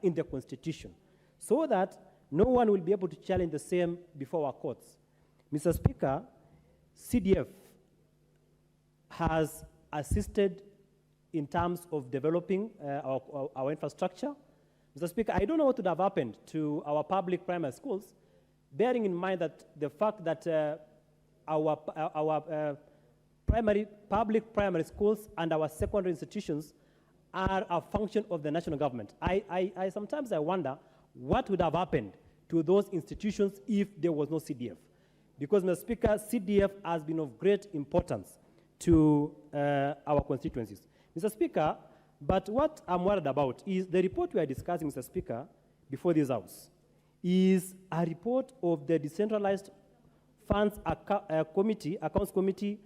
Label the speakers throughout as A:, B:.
A: in the Constitution so that no one will be able to challenge the same before our courts. Mr. Speaker, CDF has assisted in terms of developing our infrastructure. Mr. Speaker, I don't know what would have happened to our public primary schools, bearing in mind that the fact that our public primary schools and our secondary institutions are a function of the national government. Sometimes I wonder what would have happened to those institutions if there was no CDF. Because, Mr. Speaker, CDF has been of great importance to our constituencies. Mr. Speaker, but what I'm worried about is the report we are discussing, Mr. Speaker, before this House, is a report of the Decentralized Funds Accounts Committee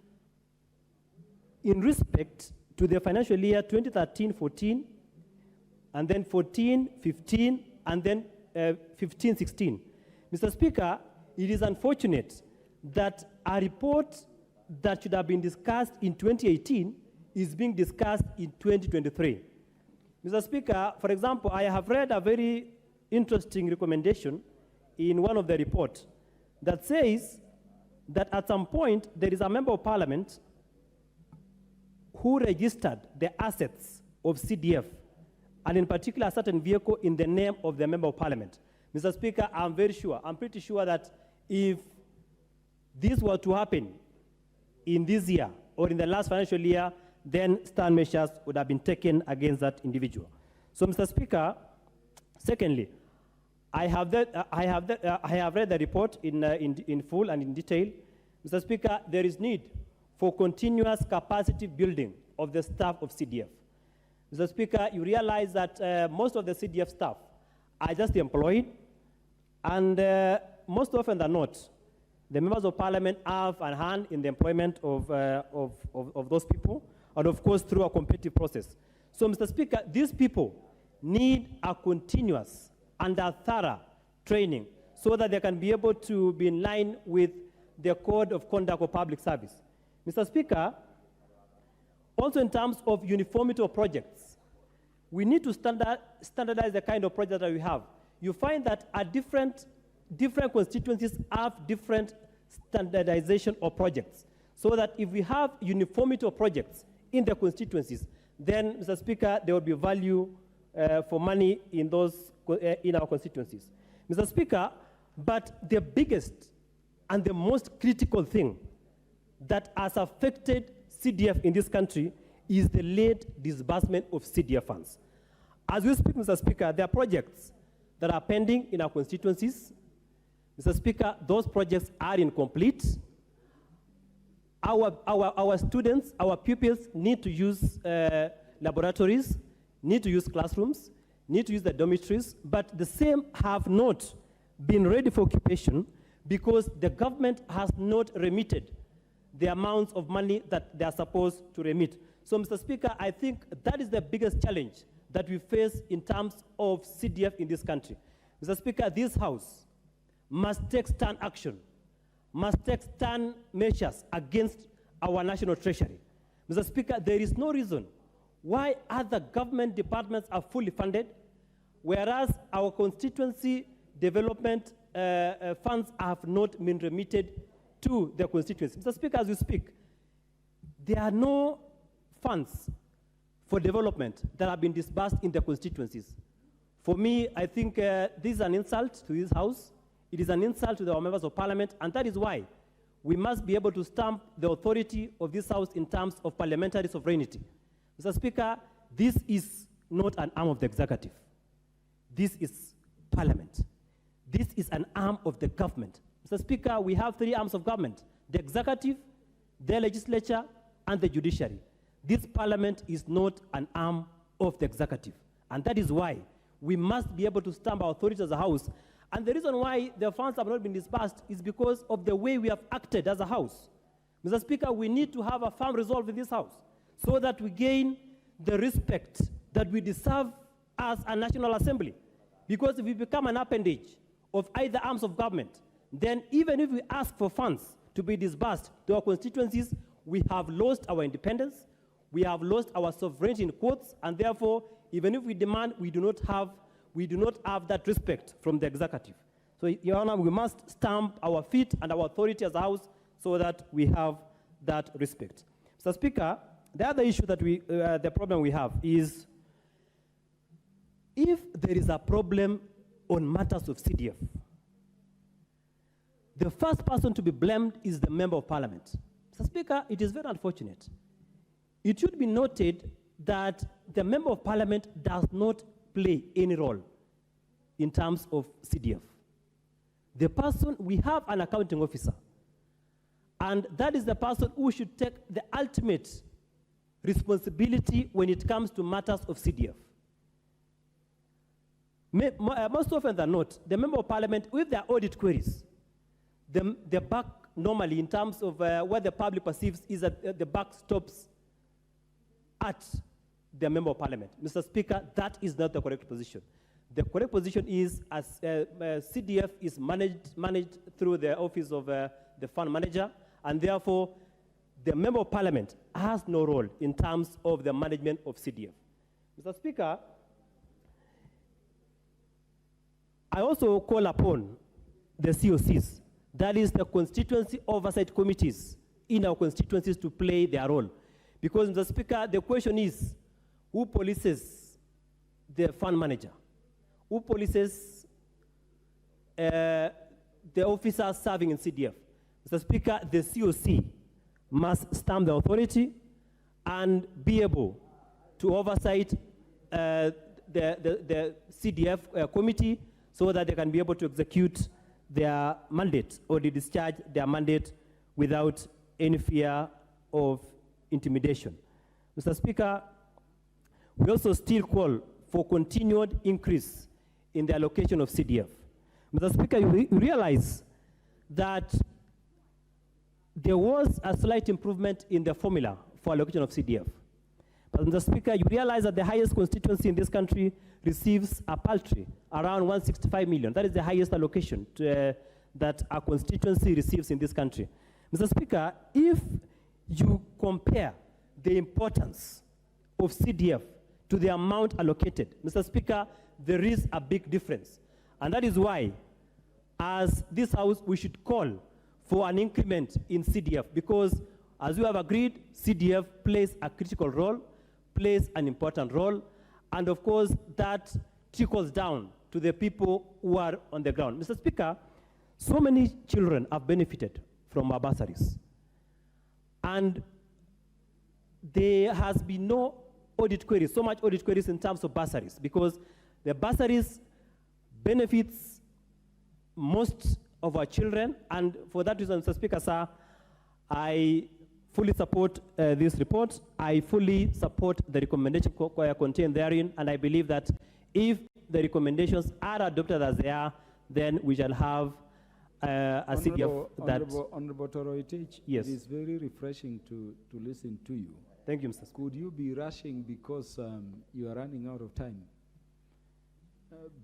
A: in respect to the financial year 2013-14, and then 14-15, and then 15-16. Mr. Speaker, it is unfortunate that a report that should have been discussed in 2018 is being discussed in 2023. Mr. Speaker, for example, I have read a very interesting recommendation in one of the reports that says that at some point there is a member of parliament who registered the assets of CDF, and in particular a certain vehicle in the name of the member of parliament. Mr. Speaker, I'm pretty sure that if this were to happen in this year or in the last financial year, then stern measures would have been taken against that individual. So, Mr. Speaker, secondly, I have read the report in full and in detail. Mr. Speaker, there is need for continuous capacity building of the staff of CDF. Mr. Speaker, you realize that most of the CDF staff are just employed, and most often than not, the members of parliament have a hand in the employment of those people, and of course through a competitive process. So, Mr. Speaker, these people need a continuous and a thorough training so that they can be able to be in line with the Code of Conduct of Public Service. Mr. Speaker, also in terms of uniformity of projects, we need to standardize the kind of project that we have. You find that different constituencies have different standardization of projects, so that if we have uniformity of projects in the constituencies, then, Mr. Speaker, there will be value for money in our constituencies. Mr. Speaker, but the biggest and the most critical thing that has affected CDF in this country is the late disbursement of CDF funds. As we speak, Mr. Speaker, there are projects that are pending in our constituencies. Mr. Speaker, those projects are incomplete. Our students, our pupils need to use laboratories, need to use classrooms, need to use the dormitories, but the same have not been ready for occupation because the government has not remitted the amounts of money that they are supposed to remit. So, Mr. Speaker, I think that is the biggest challenge that we face in terms of CDF in this country. Mr. Speaker, this House must take stern action, must take stern measures against our national treasury. Mr. Speaker, there is no reason why other government departments are fully funded, whereas our constituency development funds have not been remitted to the constituency. Mr. Speaker, as we speak, there are no funds for development that have been disbursed in the constituencies. For me, I think this is an insult to this House. It is an insult to our members of parliament, and that is why we must be able to stamp the authority of this House in terms of parliamentary sovereignty. Mr. Speaker, this is not an arm of the executive. This is parliament. This is an arm of the government. Mr. Speaker, we have three arms of government: the executive, the legislature, and the judiciary. This parliament is not an arm of the executive. And that is why we must be able to stamp our authority as a House. And the reason why the funds have not been disbursed is because of the way we have acted as a House. Mr. Speaker, we need to have a firm resolve in this House so that we gain the respect that we deserve as a National Assembly. Because if we become an appendage of either arms of government, then even if we ask for funds to be disbursed to our constituencies, we have lost our independence, we have lost our sovereignty in quotes, and therefore, even if we demand, we do we do not have that respect from the executive. So, Your Honor, we must stamp our feet and our authority as a House so that we have that respect. Mr. Speaker, the other issue that the problem we have is if there is a problem on matters of CDF, the first person to be blamed is the Member of Parliament. Mr. Speaker, it is very unfortunate. It should be noted that the Member of Parliament does not play any role in terms of CDF. The person, we have an accounting officer, and that is the person who should take the ultimate responsibility when it comes to matters of CDF. Most often than not, the Member of Parliament, with their audit queries, the buck normally, in terms of what the public perceives, is that the buck stops at the Member of Parliament. Mr. Speaker, that is not the correct position. The correct position is as CDF is managed through the office of the fund manager, and therefore the Member of Parliament has no role in terms of the management of CDF. Mr. Speaker, I also call upon the COCs, that is the constituency oversight committees in our constituencies, to play their role. Because, Mr. Speaker, the question is, who polices the fund manager? Who polices the officers serving in CDF? Mr. Speaker, the COC must stamp the authority and be able to oversight the CDF committee so that they can be able to execute their mandate or to discharge their mandate without any fear of intimidation. Mr. Speaker, we also still call for continued increase in the allocation of CDF. Mr. Speaker, you realize that there was a slight improvement in the formula for allocation of CDF. But, Mr. Speaker, you realize that the highest constituency in this country receives a paltry, around 165 million. That is the highest allocation that a constituency receives in this country. Mr. Speaker, if you compare the importance of CDF to the amount allocated, Mr. Speaker, there is a big difference. And that is why, as this House, we should call for an increment in CDF, because, as we have agreed, CDF plays a critical role, plays an important role, and of course, that trickles down to the people who are on the ground. Mr. Speaker, so many children have benefited from our bursaries. And there has been no audit queries, so much audit queries in terms of bursaries, because the bursaries benefits most of our children, and for that reason, Mr. Speaker, sir, I fully support this report. I fully support the recommendation contained therein, and I believe that if the recommendations are adopted as they are, then we shall have a CDF that...
B: Honorable Toroitich,
A: yes.
B: It is very refreshing to listen to you.
A: Thank you, Mr. Speaker.
B: Could you be rushing because you are running out of time?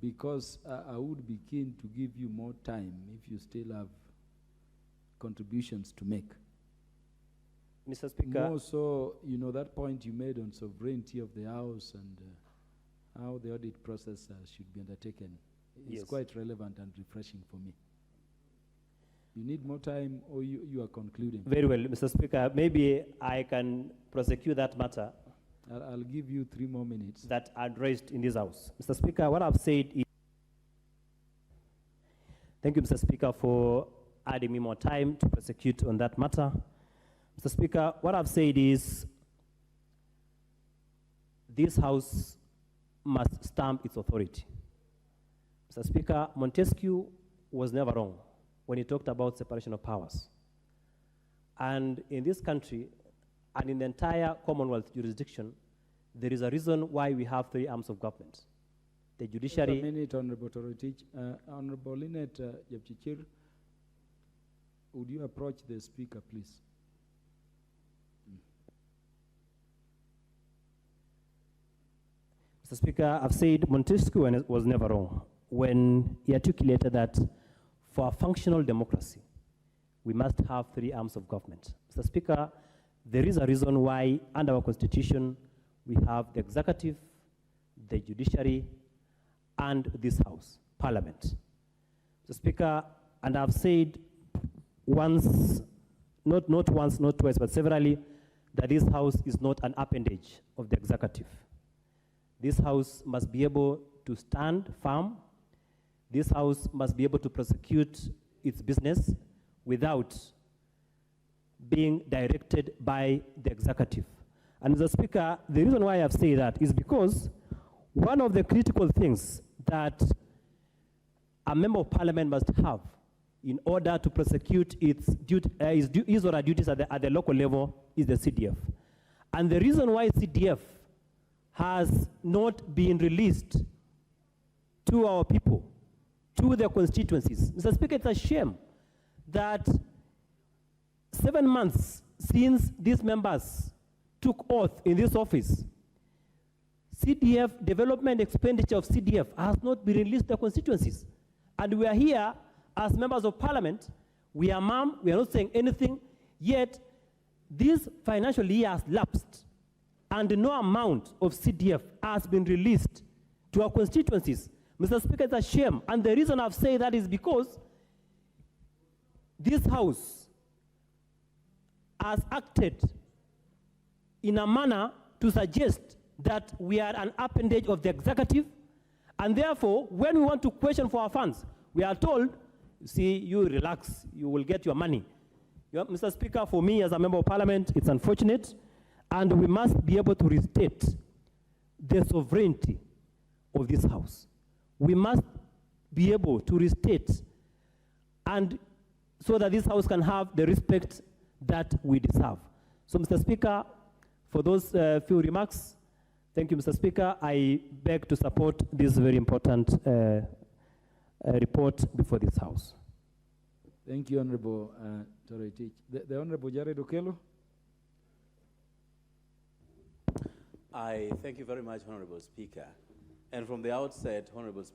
B: Because I would be keen to give you more time if you still have contributions to make.
A: Mr. Speaker.
B: More so, you know, that point you made on sovereignty of the House and how the audit process should be undertaken is
A: yes.
B: quite relevant and refreshing for me. You need more time, or you are concluding?
A: Very well, Mr. Speaker. Maybe I can prosecute that matter.
B: I'll give you 3 more minutes.
A: That are raised in this House. Mr. Speaker, what I've said is... Thank you, Mr. Speaker, for adding me more time to prosecute on that matter. Mr. Speaker, what I've said is this House must stamp its authority. Mr. Speaker, Montesquieu was never wrong when he talked about separation of powers. And in this country, and in the entire Commonwealth jurisdiction, there is a reason why we have 3 arms of government. The judiciary...
B: Just a minute, Honorable Toroitich. Honorable Lynette Jepchichir, would you approach the Speaker, please?
A: Mr. Speaker, I've said Montesquieu was never wrong when he articulated that for a functional democracy, we must have 3 arms of government. Mr. Speaker, there is a reason why, under our Constitution, we have the executive, the judiciary, and this House, Parliament. Mr. Speaker, and I've said once, not once, not twice, but severally, that this House is not an appendage of the executive. This House must be able to stand firm. This House must be able to prosecute its business without being directed by the executive. And Mr. Speaker, the reason why I've said that is because one of the critical things that a member of parliament must have in order to prosecute his or her duties at the local level is the CDF. And the reason why CDF has not been released to our people, to their constituencies. Mr. Speaker, it's a shame that 7 months since these members took oath in this office, CDF, development expenditure of CDF has not been released to the constituencies. And we are here as members of parliament, we are mum, we are not saying anything, yet this financial year has lapsed and no amount of CDF has been released to our constituencies. Mr. Speaker, it's a shame. And the reason I've said that is because this House has acted in a manner to suggest that we are an appendage of the executive, and therefore, when we want to question for our funds, we are told, see, you relax, you will get your money. Mr. Speaker, for me as a member of parliament, it's unfortunate, and we must be able to restate the sovereignty of this House. We must be able to restate, and so that this House can have the respect that we deserve. So, Mr. Speaker, for those few remarks, thank you, Mr. Speaker. I beg to support this very important report before this House.
B: Thank you, Honorable Toroitich. The Honorable Jared Okello.
C: I thank you very much, Honorable Speaker. And from the outset, Honorable Speaker,